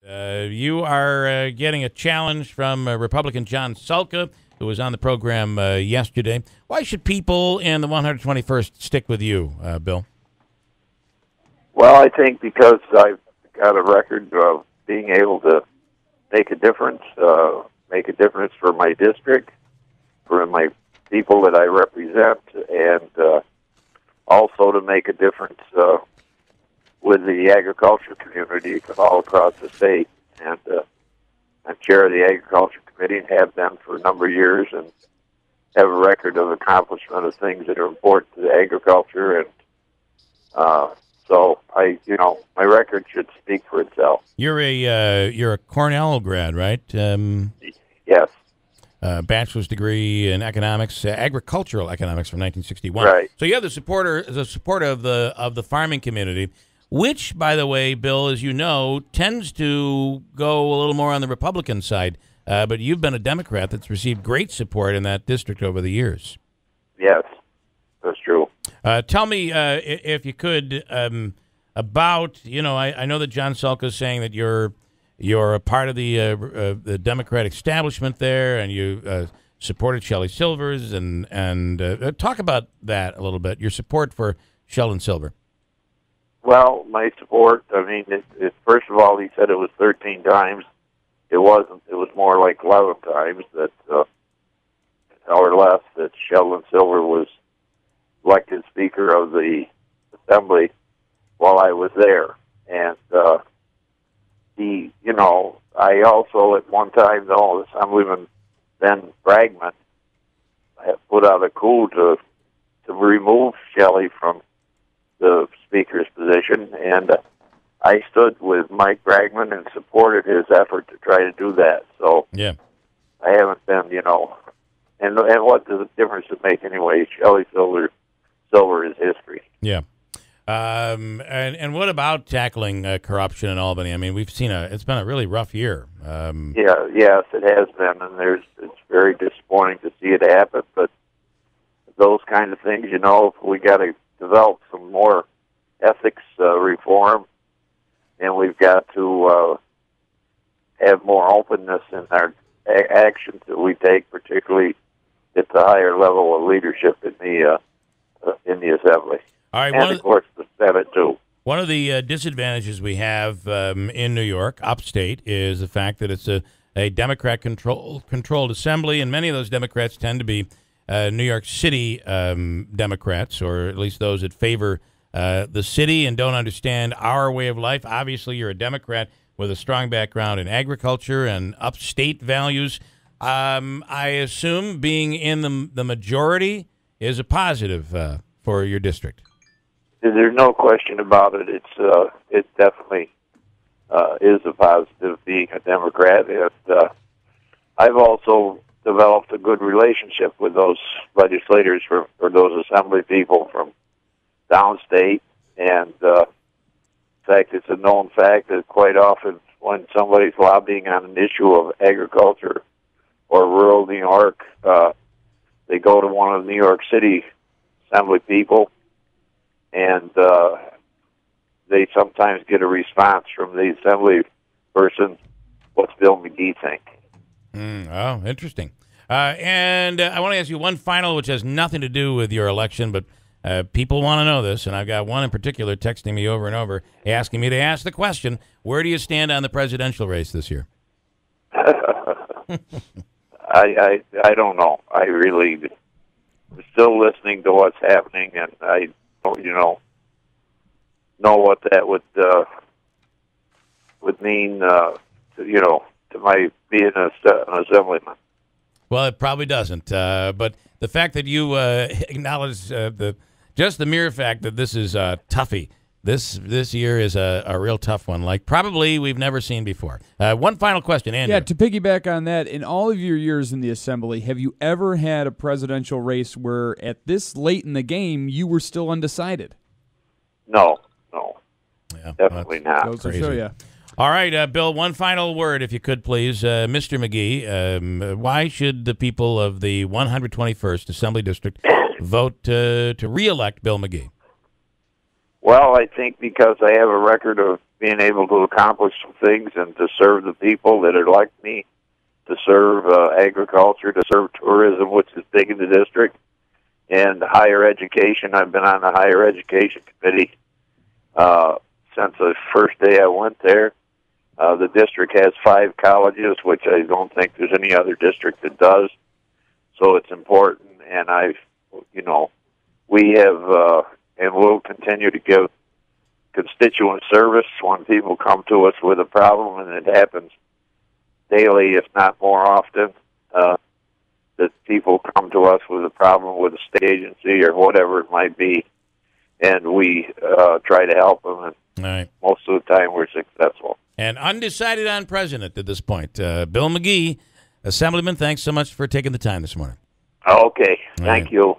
You are getting a challenge from Republican John Sulka, who was on the program yesterday. Why should people in the 121st stick with you, Bill? Well, I think because I've got a record of being able to make a difference for my district, for my people that I represent, and also to make a difference with the agriculture community all across the state. And I'm chair of the Agriculture Committee and have been for a number of years, and have a record of accomplishment of things that are important to the agriculture. And so my record should speak for itself. You're a Cornell grad, right? Yes. Bachelor's degree in economics, agricultural economics from 1961. Right. So you have the support of the farming community, which, by the way, Bill, as you know, tends to go a little more on the Republican side. But you've been a Democrat that's received great support in that district over the years. Yes, that's true. Tell me, if you could, about, I know that John Sulka is saying that you're a part of the Democratic establishment there, and you supported Shelley Silvers, and talk about that a little bit, your support for Sheldon Silver. Well, my support, first of all, he said it was 13 times. It wasn't. It was more like 11 times that, or less, that Sheldon Silver was elected Speaker of the Assembly while I was there. And I also at one time, though, Assemblyman Ben Bragman had put out a coup to remove Shelley from the Speaker's position, and I stood with Mike Bragman and supported his effort to try to do that. So yeah, I haven't been, and what does the difference it make anyway? Shelley Silver is history. Yeah. And what about tackling corruption in Albany? I mean, we've seen it's been a really rough year. Yes, it has been, and it's very disappointing to see it happen. But those kind of things, we got to develop some more ethics reform, and we've got to have more openness in our actions that we take, particularly at the higher level of leadership in the Assembly. All right, and of course the Senate too. One of the disadvantages we have in New York, upstate, is the fact that it's a Democrat-controlled assembly, and many of those Democrats tend to be New York City Democrats, or at least those that favor the city and don't understand our way of life. Obviously, you're a Democrat with a strong background in agriculture and upstate values. I assume being in the majority is a positive for your district. There's no question about it. It definitely is a positive being a Democrat, and I've also developed a good relationship with those legislators or those assembly people from downstate, and in fact, it's a known fact that quite often when somebody's lobbying on an issue of agriculture or rural New York, they go to one of the New York City assembly people, and they sometimes get a response from the assembly person, what's Bill Magee think? Oh, interesting. And I want to ask you one final, which has nothing to do with your election, but people want to know this, and I've got one in particular texting me over and over, asking me to ask the question, where do you stand on the presidential race this year? I don't know. I really am still listening to what's happening, and I don't, know what that would mean, to my being an assemblyman. Well, it probably doesn't. But the fact that you acknowledge just the mere fact that this is toughy. This year is a real tough one, like probably we've never seen before. One final question, Andrew. Yeah, to piggyback on that, in all of your years in the Assembly, have you ever had a presidential race where at this late in the game you were still undecided? No. Yeah, definitely not. Goes to show you. All right, Bill, one final word, if you could, please. Mr. Magee, why should the people of the 121st Assembly District vote to re-elect Bill Magee? Well, I think because I have a record of being able to accomplish some things and to serve the people that are like me, to serve agriculture, to serve tourism, which is big in the district, and higher education. I've been on the higher education committee since the first day I went there. The district has 5 colleges, which I don't think there's any other district that does. So it's important, and we have and will continue to give constituent service when people come to us with a problem, and it happens daily, if not more often, that people come to us with a problem with a state agency or whatever it might be, and we try to help them, and right. Most of the time we're successful. And undecided on president at this point. Bill Magee, Assemblyman, thanks so much for taking the time this morning. Okay, thank you.